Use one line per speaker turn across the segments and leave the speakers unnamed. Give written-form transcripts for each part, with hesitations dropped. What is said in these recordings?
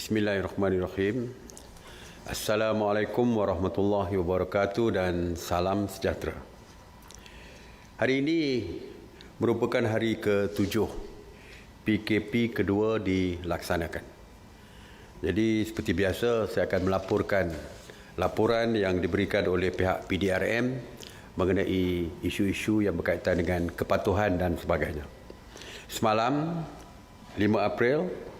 Bismillahirrahmanirrahim. Assalamualaikum warahmatullahi wabarakatuh dan salam sejahtera. Hari ini merupakan hari ke-7 PKP kedua dilaksanakan. Jadi seperti biasa saya akan melaporkan laporan yang diberikan oleh pihak PDRM mengenai isu-isu yang berkaitan dengan kepatuhan dan sebagainya. Semalam 5 April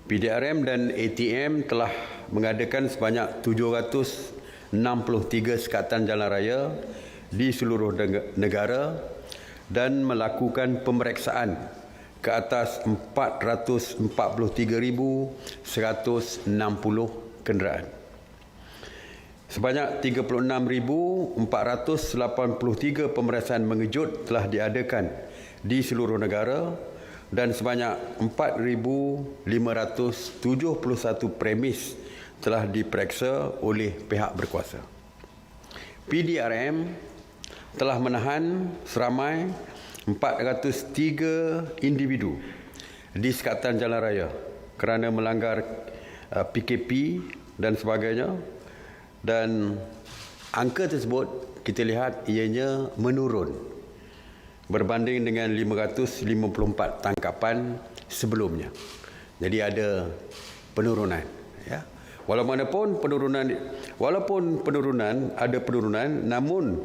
PDRM dan ATM telah mengadakan sebanyak 763 sekatan jalan raya di seluruh negara dan melakukan pemeriksaan ke atas 443,160 kenderaan. Sebanyak 36,483 pemeriksaan mengejut telah diadakan di seluruh negara dan sebanyak 4,571 premis telah diperiksa oleh pihak berkuasa. PDRM telah menahan seramai 403 individu di sekatan jalan raya kerana melanggar PKP dan sebagainya, dan angka tersebut kita lihat ianya menurun berbanding dengan 554 tangkapan sebelumnya. Jadi ada penurunan, ya. Walaupun penurunan ada penurunan, namun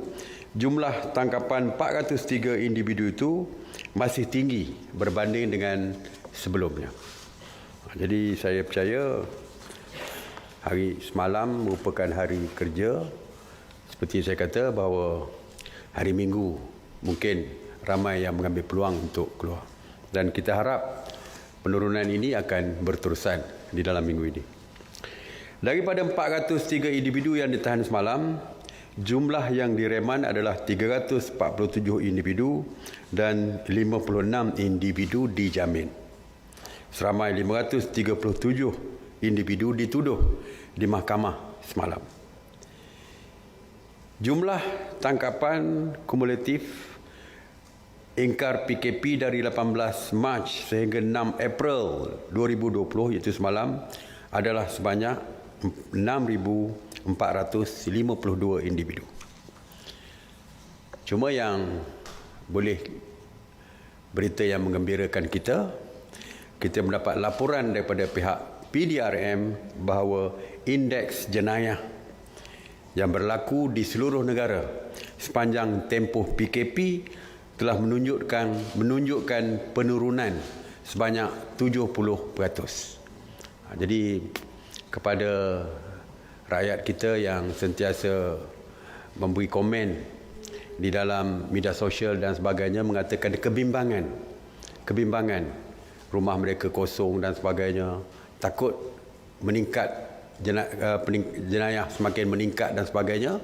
jumlah tangkapan 403 individu itu masih tinggi berbanding dengan sebelumnya. Jadi saya percaya hari semalam merupakan hari kerja. Seperti saya kata bahawa hari Minggu mungkin ramai yang mengambil peluang untuk keluar, dan kita harap penurunan ini akan berterusan di dalam minggu ini. Daripada 403 individu yang ditahan semalam, jumlah yang direman adalah 347 individu dan 56 individu dijamin. Seramai 537 individu dituduh di mahkamah semalam. Jumlah tangkapan kumulatif ingkar PKP dari 18 Mac sehingga 6 April 2020 iaitu semalam adalah sebanyak 6,452 individu. Cuma yang boleh berita yang menggembirakan kita mendapat laporan daripada pihak PDRM bahawa indeks jenayah yang berlaku di seluruh negara sepanjang tempoh PKP telah menunjukkan penurunan sebanyak 70%. Jadi kepada rakyat kita yang sentiasa memberi komen di dalam media sosial dan sebagainya mengatakan kebimbangan rumah mereka kosong dan sebagainya, takut meningkat jenayah semakin meningkat dan sebagainya.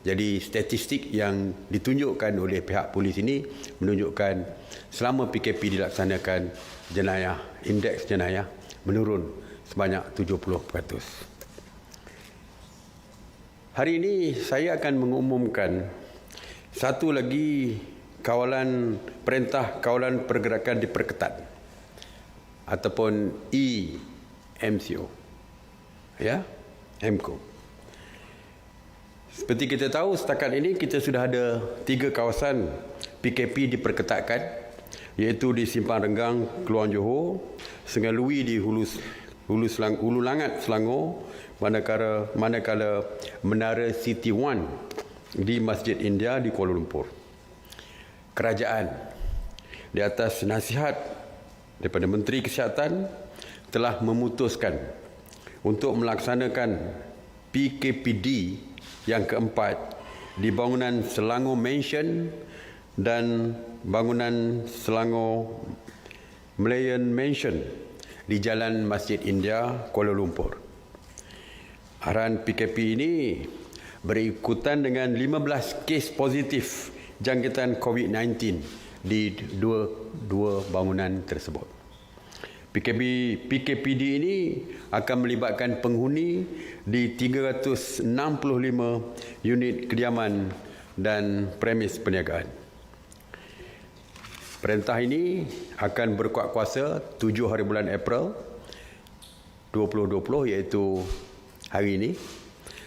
Jadi statistik yang ditunjukkan oleh pihak polis ini menunjukkan selama PKP dilaksanakan indeks jenayah menurun sebanyak 70%. Hari ini saya akan mengumumkan satu lagi perintah kawalan pergerakan diperketat ataupun EMCO, ya, MCO. Seperti kita tahu, setakat ini kita sudah ada 3 kawasan PKP diperketatkan, iaitu di Simpang Renggang, Keluang Johor, Sungai Lui di Hulu Langat, Selangor, manakala Menara City One di Masjid India di Kuala Lumpur. Kerajaan di atas nasihat daripada Menteri Kesihatan telah memutuskan untuk melaksanakan PKPD yang keempat di bangunan Selangor Mansion dan bangunan Selangor Malayan Mansion di Jalan Masjid India, Kuala Lumpur. Arahan PKP ini berikutan dengan 15 kes positif jangkitan COVID-19 di dua bangunan tersebut. PKPD ini akan melibatkan penghuni di 365 unit kediaman dan premis perniagaan. Perintah ini akan berkuat kuasa 7 hari bulan April 2020 iaitu hari ini,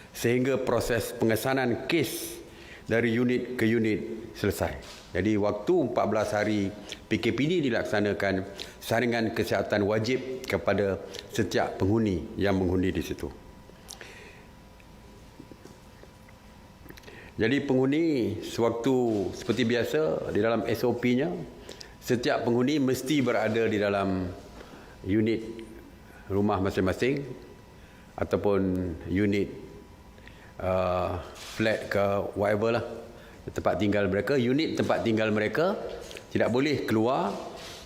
sehingga proses pengesanan kes dari unit ke unit selesai. Jadi waktu 14 hari PKP ini dilaksanakan saringan kesihatan wajib kepada setiap penghuni yang mengundi di situ. Jadi penghuni sewaktu seperti biasa di dalam SOP-nya, setiap penghuni mesti berada di dalam unit rumah masing-masing ataupun unit flat ke whatever lah, tempat tinggal mereka. Unit tempat tinggal mereka tidak boleh keluar,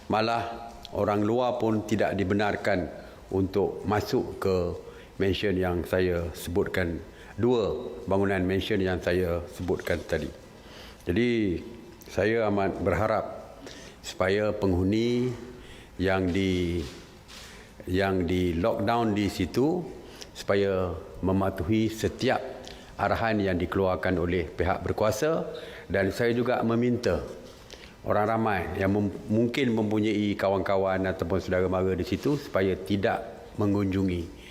malah orang luar pun tidak dibenarkan untuk masuk ke mansion yang saya sebutkan, dua bangunan mansion yang saya sebutkan tadi. Jadi saya amat berharap supaya penghuni yang di lockdown di situ supaya mematuhi setiap arahan yang dikeluarkan oleh pihak berkuasa, dan saya juga meminta orang ramai yang mungkin mempunyai kawan-kawan ataupun saudara mara di situ supaya tidak mengunjungi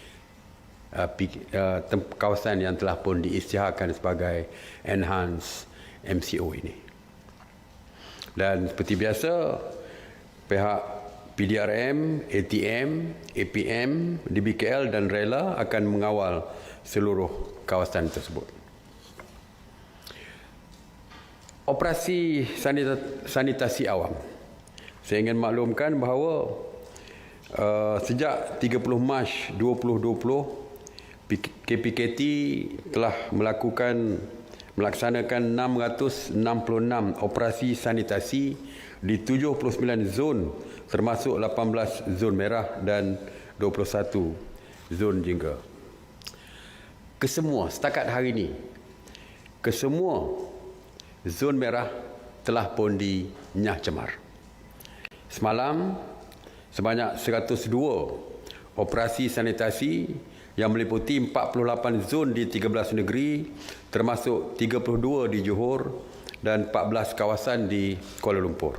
kawasan yang telah pun diisytiharkan sebagai enhanced MCO ini. Dan seperti biasa, pihak PDRM, ATM, APM, DBKL dan Rela akan mengawal seluruh kawasan tersebut. Operasi sanitasi awam. Saya ingin maklumkan bahawa sejak 30 Mac 2020, KPKT telah melaksanakan 666 operasi sanitasi di 79 zon, termasuk 18 zon merah dan 21 zon jingga. Kesemua setakat hari ini, kesemua zon merah telah pun dinyah cemar. Semalam sebanyak 102 operasi sanitasi yang meliputi 48 zon di 13 negeri, termasuk 32 di Johor dan 14 kawasan di Kuala Lumpur.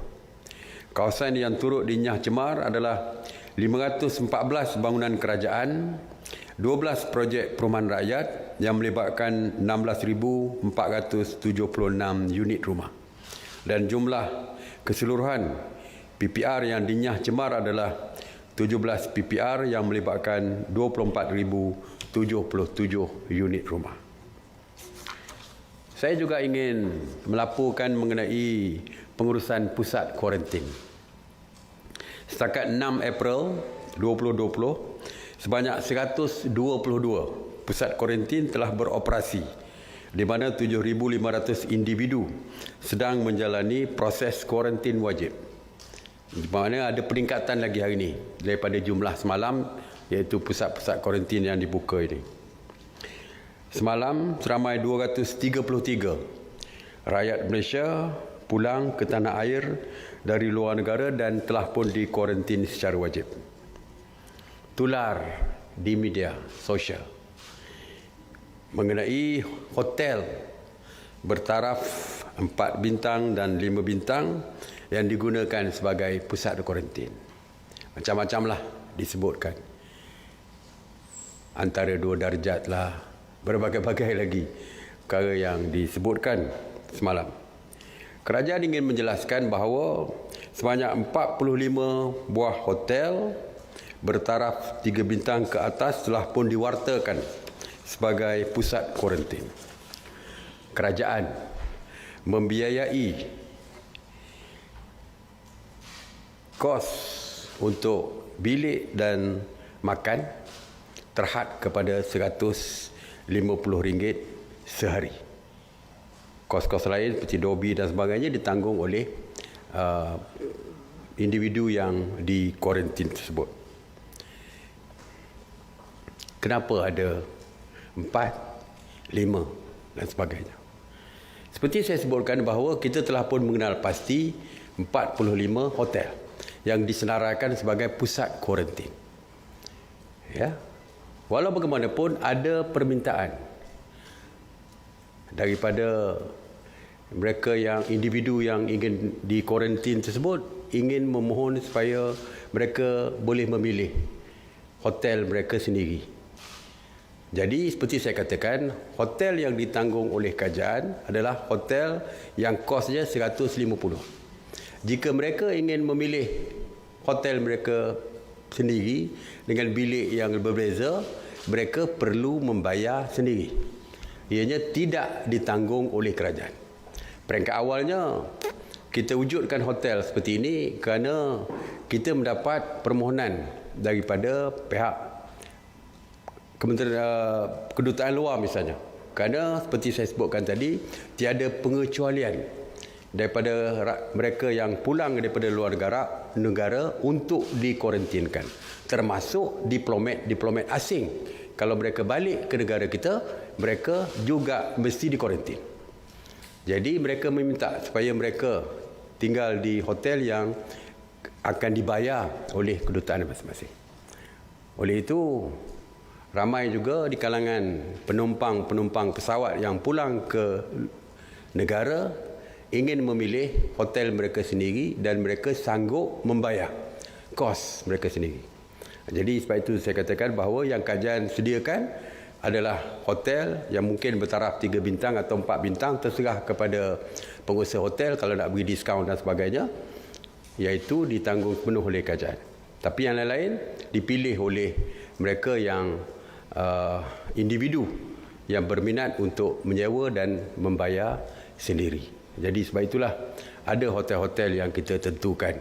Kawasan yang turut dinyah cemar adalah 514 bangunan kerajaan, 12 projek perumahan rakyat yang melibatkan 16,476 unit rumah. Dan jumlah keseluruhan PPR yang dinyah cemar adalah 17 PPR yang melibatkan 24,077 unit rumah. Saya juga ingin melaporkan mengenai pengurusan pusat kuarantin. Setakat 6 April 2020, sebanyak 122 pusat kuarantin telah beroperasi, di mana 7,500 individu sedang menjalani proses kuarantin wajib. Di mana ada peningkatan lagi hari ini daripada jumlah semalam, iaitu pusat-pusat kuarantin yang dibuka ini. Semalam seramai 233 rakyat Malaysia pulang ke tanah air dari luar negara dan telah pun dikuarantin secara wajib. Tular di media sosial mengenai hotel bertaraf 4 bintang dan 5 bintang yang digunakan sebagai pusat kuarantin. Macam-macam lah disebutkan. Antara 2 darjat lah, berbagai-bagai lagi perkara yang disebutkan semalam. Kerajaan ingin menjelaskan bahawa sebanyak 45 buah hotel bertaraf 3 bintang ke atas telah pun diwartakan sebagai pusat kuarantin. Kerajaan membiayai kos untuk bilik dan makan terhad kepada RM150 sehari. Kos-kos lain seperti dobi dan sebagainya ditanggung oleh individu yang di kuarantin tersebut. Kenapa ada 4, 5 dan sebagainya? Seperti saya sebutkan bahawa kita telah pun mengenal pasti 45 hotel yang disenaraikan sebagai pusat kuarantin. Ya. Walau bagaimanapun ada permintaan daripada mereka yang individu yang ingin dikuarantin tersebut, ingin memohon supaya mereka boleh memilih hotel mereka sendiri. Jadi seperti saya katakan, hotel yang ditanggung oleh kerajaan adalah hotel yang kosnya 150. Jika mereka ingin memilih hotel mereka sendiri dengan bilik yang berbeza, mereka perlu membayar sendiri. Ianya tidak ditanggung oleh kerajaan. Peringkat awalnya, kita wujudkan hotel seperti ini kerana kita mendapat permohonan daripada pihak Kementerian Kedutaan Luar misalnya. Kerana seperti saya sebutkan tadi, tiada pengecualian daripada mereka yang pulang daripada luar negara untuk dikuarantinkan, termasuk diplomat asing. Kalau mereka balik ke negara kita, mereka juga mesti dikuarantin. Jadi mereka meminta supaya mereka tinggal di hotel yang akan dibayar oleh kedutaan masing-masing. Oleh itu, ramai juga di kalangan penumpang pesawat yang pulang ke negara ingin memilih hotel mereka sendiri dan mereka sanggup membayar kos mereka sendiri. Jadi sebab itu saya katakan bahawa yang kerajaan sediakan adalah hotel yang mungkin bertaraf 3 bintang atau 4 bintang, terserah kepada pengusaha hotel kalau nak beri diskaun dan sebagainya, iaitu ditanggung penuh oleh kerajaan. Tapi yang lain-lain dipilih oleh mereka yang individu yang berminat untuk menyewa dan membayar sendiri. Jadi sebab itulah ada hotel-hotel yang kita tentukan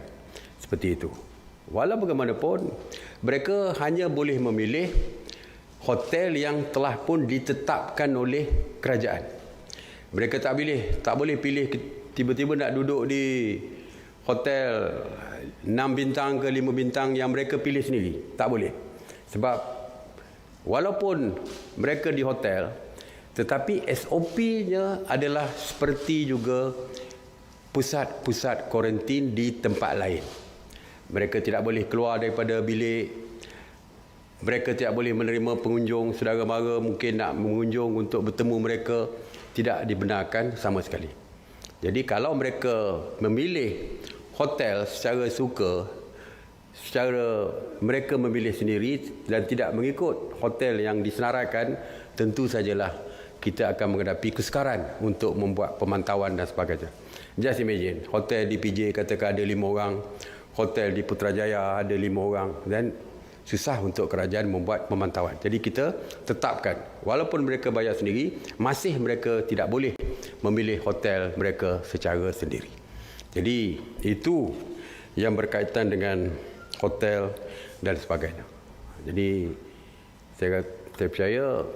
seperti itu. Walau bagaimanapun, mereka hanya boleh memilih hotel yang telah pun ditetapkan oleh kerajaan. Mereka tak boleh pilih tiba-tiba nak duduk di hotel 6 bintang ke 5 bintang yang mereka pilih sendiri. Tak boleh. Sebab walaupun mereka di hotel, tetapi SOP-nya adalah seperti juga pusat-pusat kuarantin di tempat lain. Mereka tidak boleh keluar daripada bilik. Mereka tidak boleh menerima pengunjung, saudara mara mungkin nak mengunjung untuk bertemu mereka, tidak dibenarkan sama sekali. Jadi kalau mereka memilih hotel secara suka, secara mereka memilih sendiri dan tidak mengikut hotel yang disenaraikan, tentu sajalah kita akan menghadapi kesukaran untuk membuat pemantauan dan sebagainya. Just imagine, hotel di PJ katakan ada 5 orang, hotel di Putrajaya ada 5 orang, dan susah untuk kerajaan membuat pemantauan. Jadi kita tetapkan, walaupun mereka bayar sendiri, masih mereka tidak boleh memilih hotel mereka secara sendiri. Jadi itu yang berkaitan dengan hotel dan sebagainya. Jadi saya percaya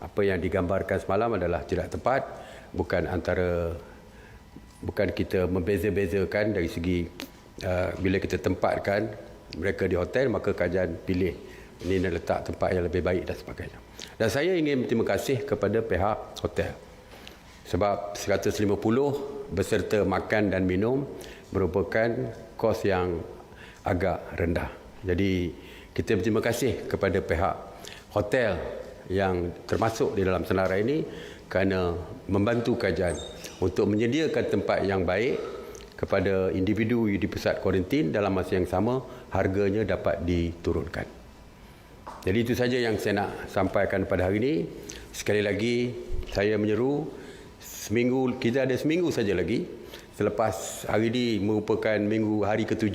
apa yang digambarkan semalam adalah tidak tepat, bukan kita membeza-bezakan dari segi bila kita tempatkan mereka di hotel, maka kerajaan pilih ini nak letak tempat yang lebih baik dan sebagainya. Dan saya ingin berterima kasih kepada pihak hotel sebab 150 beserta makan dan minum merupakan kos yang agak rendah. Jadi kita berterima kasih kepada pihak hotel yang termasuk di dalam senarai ini kerana membantu kerajaan untuk menyediakan tempat yang baik kepada individu di pusat kuarantin, dalam masa yang sama harganya dapat diturunkan. Jadi itu saja yang saya nak sampaikan pada hari ini. Sekali lagi saya menyeru, kita ada seminggu saja lagi. Selepas hari ini merupakan hari ke-7,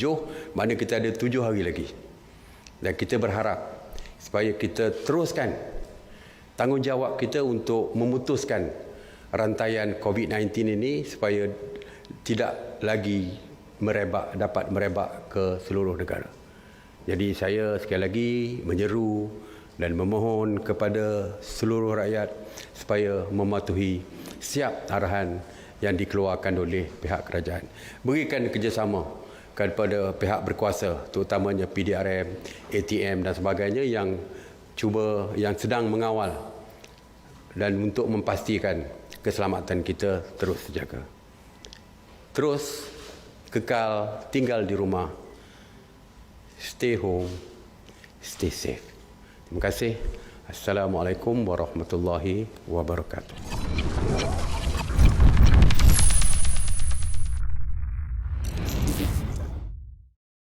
mana kita ada 7 hari lagi. Dan kita berharap supaya kita teruskan tanggungjawab kita untuk memutuskan rantaian COVID-19 ini supaya tidak lagi dapat merebak ke seluruh negara. Jadi saya sekali lagi menyeru dan memohon kepada seluruh rakyat supaya mematuhi setiap arahan yang dikeluarkan oleh pihak kerajaan. Berikan kerjasama kepada pihak berkuasa, terutamanya PDRM, ATM dan sebagainya yang sedang mengawal dan untuk memastikan keselamatan kita terus terjaga. Terus kekal tinggal di rumah. Stay home, stay safe. Terima kasih. Assalamualaikum warahmatullahi wabarakatuh.